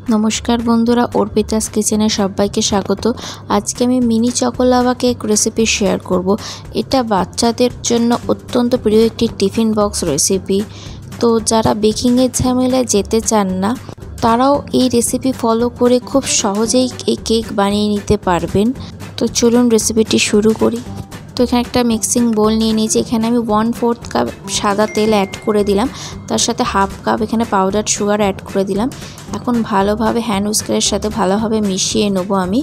नमस्कार बंधुरा अर्पितास किचेने सबाइके स्वागत। आज के आमी mini choco lava cake recipe share करब। एटा बाच्चादेर जन्य अत्यंत प्रिय एकटी टिफिन बक्स रेसिपि। तो जारा बेकिंगेर झमेलाय जेते चान ना ताराओ এই रेसिपि फलो करे खूब सहजेई এই केक बानिये निते पारबेन। तो चलुन रेसिपिटी शुरू करी। तो एखाने एक मिक्सिंग बोल निये निয়েছি। एखाने आमी 1/4 কাপ सादा तेल ऐड करे दिलाम, तार साथे हाफ কাপ एखाने पाउडार सुगार ऐड करे दिलाम। এখন ভালোভাবে হ্যান্ড উইস্কারের সাথে ভালোভাবে মিশিয়ে নেব আমি।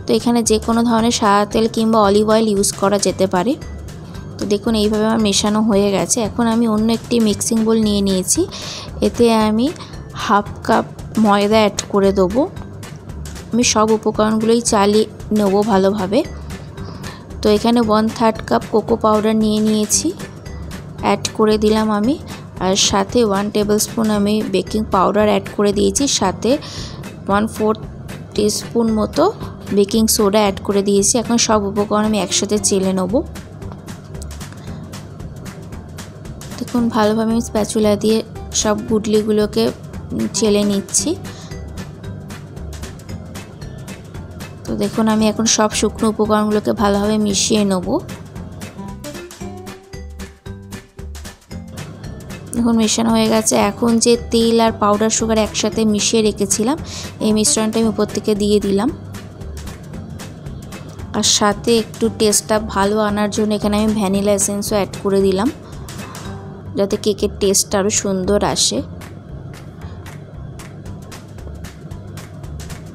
তো এখানে যে কোনো ধরনের সাদা তেল কিংবা অলিভ অয়েল ইউজ করা যেতে পারে। তো দেখুন এইভাবে আমার মেশানো হয়ে গেছে। এখন আমি অন্য একটি মিক্সিং বোল নিয়ে নিয়েছি। এতে আমি হাফ কাপ ময়দা অ্যাড করে দেবো। আমি সব উপকরণগুলোই চালিয়ে নেব ভালোভাবে। তো এখানে 1/3 কাপ কোকো পাউডার নিয়ে নিয়েছি, অ্যাড করে দিলাম আমি। আর সাথে 1 টেবিলস্পুন আমি বেকিং পাউডার অ্যাড করে দিয়েছি, সাথে 1/4 টিস্পুন মতো বেকিং সোডা অ্যাড করে দিয়েছি। এখন সব উপকরণ আমি একসাথে চেলে নেব। দেখুন ভালোভাবে আমি স্প্যাচুলা দিয়ে সব গুটলিগুলোকে চেলে নিচ্ছি। তো দেখুন আমি এখন সব শুকনো উপকরণগুলোকে ভালোভাবে মিশিয়ে নেব। এখন মেশানো হয়ে গেছে। এখন যে তেল আর পাউডার সুগার একসাথে মিশিয়ে রেখেছিলাম এই মিশ্রণটা আমি উপর থেকে দিয়ে দিলাম। আর সাথে একটু টেস্টটা ভালো আনার জন্য এখানে আমি ভ্যানিলা এসেন্সও অ্যাড করে দিলাম, যাতে কেকের টেস্টটা আরও সুন্দর আসে।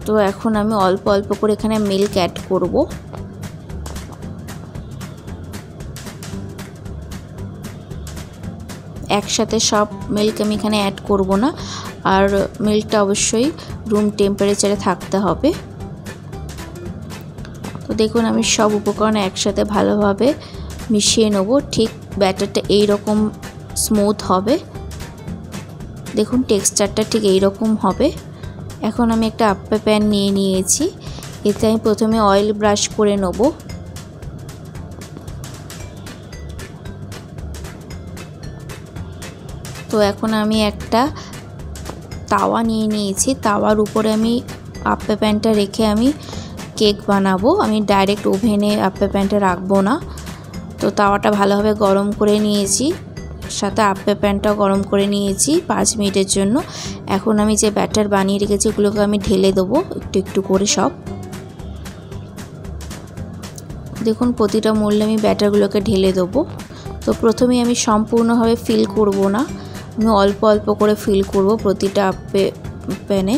তো এখন আমি অল্প অল্প করে এখানে মিল্ক অ্যাড করব। একসাথে সব মিল্ক আমি এখানে অ্যাড করব না, আর মিল্কটা অবশ্যই রুম টেম্পারেচারে থাকতে হবে। তো দেখুন আমি সব উপকরণ একসাথে ভালোভাবে মিশিয়ে নেব। ঠিক ব্যাটারটা এই রকম স্মুথ হবে। দেখুন টেক্সচারটা ঠিক এই রকম হবে। এখন আমি একটা আপ্পে প্যান নিয়ে নিয়েছি। এতে আমি প্রথমে অয়েল ব্রাশ করে নেব। তো এখন আমি একটা তাওয়া নিয়ে নিয়েছি। তাওয়ার উপরে আমি আপ্পে প্যানটা রেখে আমি কেক বানাবো। আমি ডাইরেক্ট ওভেনে আপ্পে প্যানটা রাখবো না। তো তাওয়াটা ভালোভাবে গরম করে নিয়েছি, সাথে আপ্পে প্যানটাও গরম করে নিয়েছি 5 মিনিটের জন্য। এখন আমি যে ব্যাটার বানিয়ে রেখেছি ওগুলোকে আমি ঢেলে দেবো একটু একটু করে সব। দেখুন প্রতিটা মোল্ডে আমি ব্যাটারগুলোকে ঢেলে দেবো। তো প্রথমে আমি সম্পূর্ণভাবে ফিল করব না, আমি অল্প অল্প করে ফিল করব প্রতিটা আপ্পে প্যানে।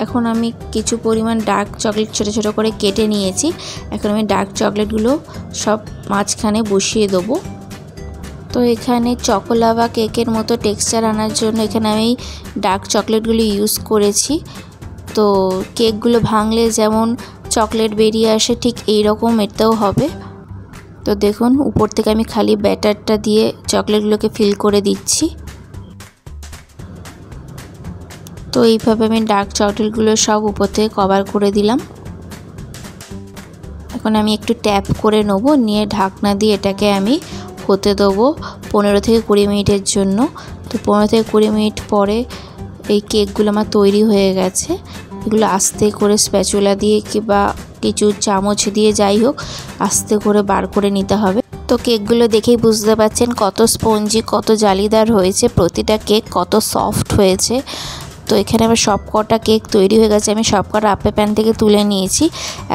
এখন আমি কিছু পরিমাণ ডার্ক চকলেট ছোটো ছোটো করে কেটে নিয়েছি। এখন আমি ডার্ক চকলেটগুলো সব মাঝখানে বসিয়ে দেবো। তো এখানে চকোলাভা কেকের মতো টেক্সচার আনার জন্য এখানে আমি ডার্ক চকলেটগুলো ইউজ করেছি। তো কেকগুলো ভাঙলে যেমন চকলেট বেরিয়ে আসে ঠিক এই রকম এটাও হবে। তো দেখুন উপর থেকে আমি খালি ব্যাটারটা দিয়ে চকলেটগুলোকে ফিল করে দিচ্ছি। তো এইভাবে আমি ডার্ক চকলেটগুলো সব উপর থেকে কভার করে দিলাম। এখন আমি একটু ট্যাপ করে নেব, নিয়ে ঢাকনা দিয়ে এটাকে আমি হতে দেবো 15 থেকে 20 মিনিটের জন্য। তো 15 থেকে 20 মিনিট পরে এই কেকগুলো আমার তৈরি হয়ে গেছে। এগুলো আস্তে করে স্প্যাচুলা দিয়ে কিংবা কিছু চামচ দিয়ে যাই হোক আস্তে করে বার করে নিতে হবে। তো কেকগুলো দেখেই বুঝতে পারছেন কত স্পঞ্জি, কত জালিদার হয়েছে, প্রতিটা কেক কত সফট হয়েছে। তো এখানে আমার সব কটা কেক তৈরি হয়ে গেছে। আমি সব কটা আপ্পে প্যান থেকে তুলে নিয়েছি।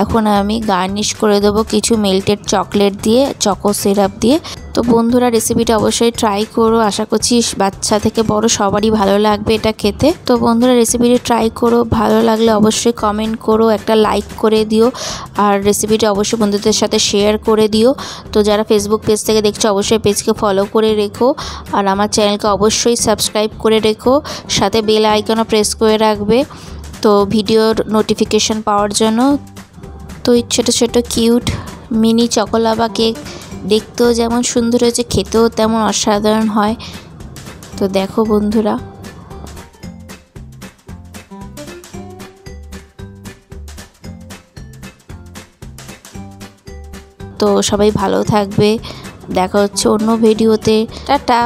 এখন আমি গার্নিশ করে দেবো কিছু মেল্টেড চকলেট দিয়ে, চকো সিরাপ দিয়ে। তো বন্ধুরা রেসিপিটা অবশ্যই ট্রাই করো। আশা করছি বাচ্চা থেকে বড় সবারই ভালো লাগবে এটা খেতে। তো বন্ধুরা রেসিপিটা ট্রাই করো, ভালো লাগলে অবশ্যই কমেন্ট করো, একটা লাইক করে দিও, আর রেসিপিটা অবশ্যই বন্ধুদের সাথে শেয়ার করে দিও। তো যারা ফেসবুক পেজ থেকে দেখছো অবশ্যই পেজকে ফলো করে রেখো, আর আমার চ্যানেলকে অবশ্যই সাবস্ক্রাইব করে রেখো, সাথে বেল আইকনও প্রেস করে রাখবে তো ভিডিওর নোটিফিকেশন পাওয়ার জন্য। তো এই ছোটো ছোটো কিউট মিনি চকোলাভা কেক দেখতেও যেমন সুন্দর হয়েছে, খেতেও তেমন অসাধারণ হয়। তো দেখো বন্ধুরা, তো সবাই ভালো থাকবে। দেখা হচ্ছে অন্য ভিডিওতে। টাটা।